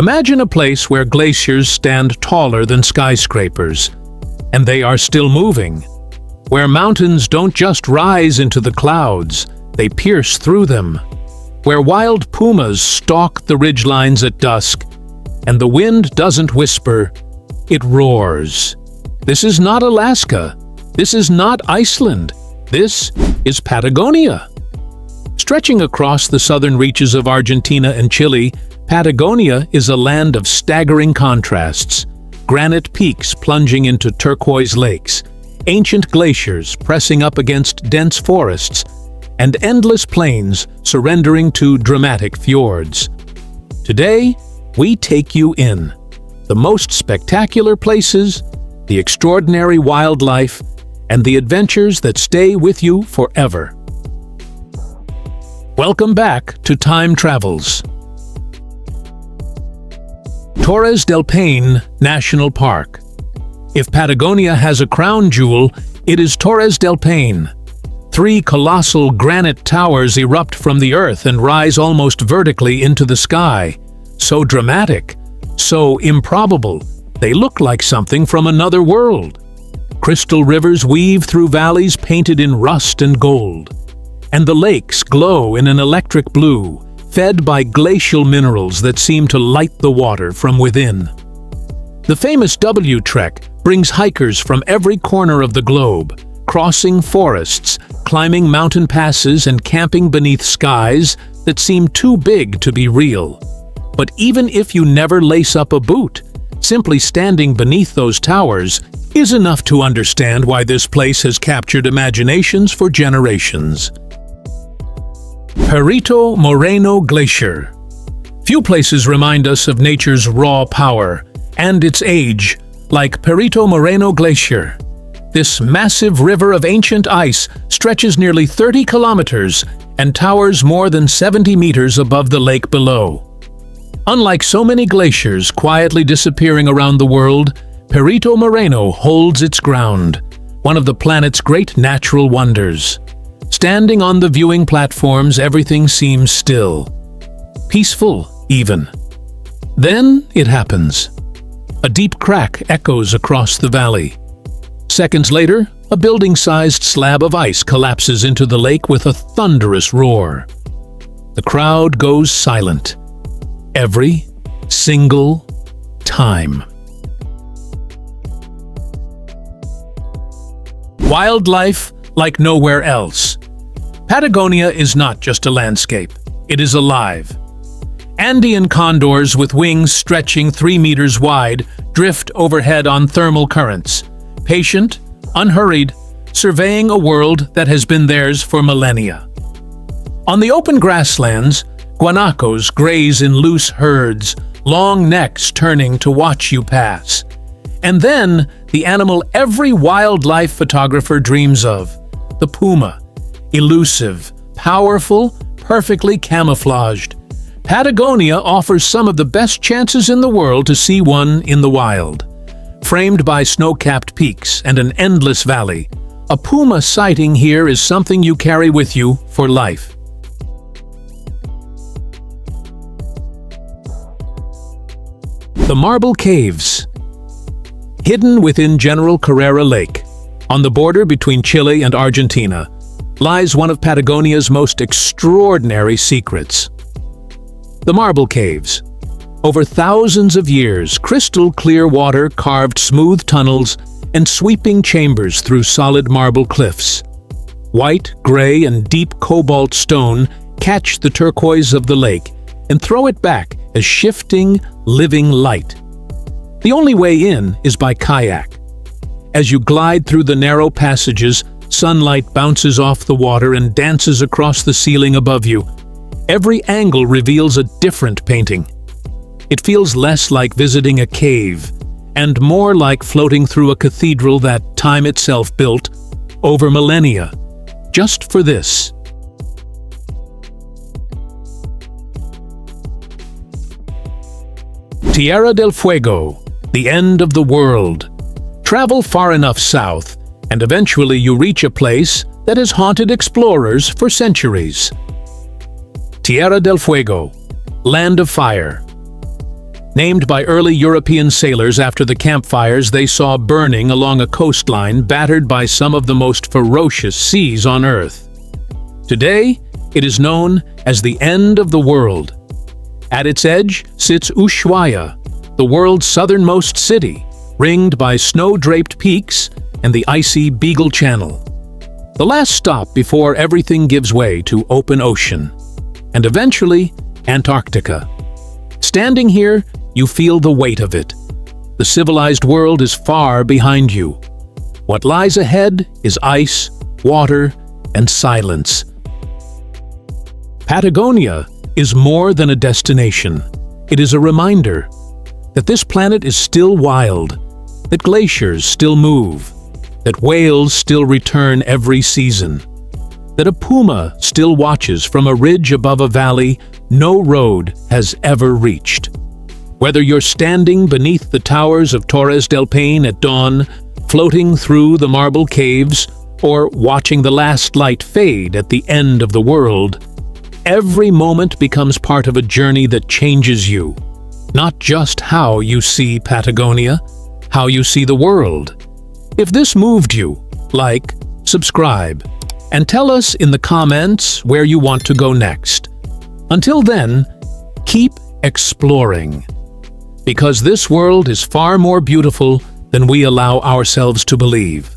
Imagine a place where glaciers stand taller than skyscrapers, and they are still moving. Where mountains don't just rise into the clouds, they pierce through them. Where wild pumas stalk the ridgelines at dusk, and the wind doesn't whisper, it roars. This is not Alaska. This is not Iceland. This is Patagonia. Stretching across the southern reaches of Argentina and Chile, Patagonia is a land of staggering contrasts. Granite peaks plunging into turquoise lakes, ancient glaciers pressing up against dense forests, and endless plains surrendering to dramatic fjords. Today, we take you in the most spectacular places, the extraordinary wildlife, and the adventures that stay with you forever. Welcome back to Time Travels. Torres del Paine National Park. If Patagonia has a crown jewel, it is Torres del Paine. 3 colossal granite towers erupt from the earth and rise almost vertically into the sky. So dramatic, so improbable, they look like something from another world. Crystal rivers weave through valleys painted in rust and gold, and the lakes glow in an electric blue, fed by glacial minerals that seem to light the water from within. The famous W Trek brings hikers from every corner of the globe, crossing forests, climbing mountain passes, and camping beneath skies that seem too big to be real. But even if you never lace up a boot, simply standing beneath those towers is enough to understand why this place has captured imaginations for generations. Perito Moreno Glacier. Few places remind us of nature's raw power and its age like Perito Moreno Glacier. This massive river of ancient ice stretches nearly 30 kilometers and towers more than 70 meters above the lake below. Unlike so many glaciers quietly disappearing around the world, Perito Moreno holds its ground, one of the planet's great natural wonders. Standing on the viewing platforms, everything seems still. Peaceful, even. Then it happens. A deep crack echoes across the valley. Seconds later, a building-sized slab of ice collapses into the lake with a thunderous roar. The crowd goes silent. Every single time. Wildlife like nowhere else. Patagonia is not just a landscape, it is alive. Andean condors with wings stretching 3 meters wide drift overhead on thermal currents, patient, unhurried, surveying a world that has been theirs for millennia. On the open grasslands, guanacos graze in loose herds, long necks turning to watch you pass. And then, the animal every wildlife photographer dreams of, the puma. Elusive, powerful, perfectly camouflaged. Patagonia offers some of the best chances in the world to see one in the wild. Framed by snow-capped peaks and an endless valley, a puma sighting here is something you carry with you for life. The Marble Caves. Hidden within General Carrera Lake, on the border between Chile and Argentina, lies one of Patagonia's most extraordinary secrets. The Marble Caves. Over thousands of years, crystal clear water carved smooth tunnels and sweeping chambers through solid marble cliffs. White, gray, and deep cobalt stone catch the turquoise of the lake and throw it back as shifting, living light. The only way in is by kayak. As you glide through the narrow passages, sunlight bounces off the water and dances across the ceiling above you. Every angle reveals a different painting. It feels less like visiting a cave, and more like floating through a cathedral that time itself built over millennia, just for this. Tierra del Fuego, the end of the world. Travel far enough south, and eventually you reach a place that has haunted explorers for centuries. Tierra del Fuego, Land of Fire. Named by early European sailors after the campfires they saw burning along a coastline battered by some of the most ferocious seas on Earth. Today, it is known as the end of the world. At its edge sits Ushuaia, the world's southernmost city, ringed by snow-draped peaks and the icy Beagle Channel. The last stop before everything gives way to open ocean, and eventually Antarctica. Standing here, you feel the weight of it. The civilized world is far behind you. What lies ahead is ice, water, and silence. Patagonia is more than a destination. It is a reminder that this planet is still wild, that glaciers still move, that whales still return every season, that a puma still watches from a ridge above a valley no road has ever reached. Whether you're standing beneath the towers of Torres del Paine at dawn, floating through the marble caves, or watching the last light fade at the end of the world, every moment becomes part of a journey that changes you. Not just how you see Patagonia, how you see the world. If this moved you, like, subscribe, and tell us in the comments where you want to go next. Until then, keep exploring. Because this world is far more beautiful than we allow ourselves to believe.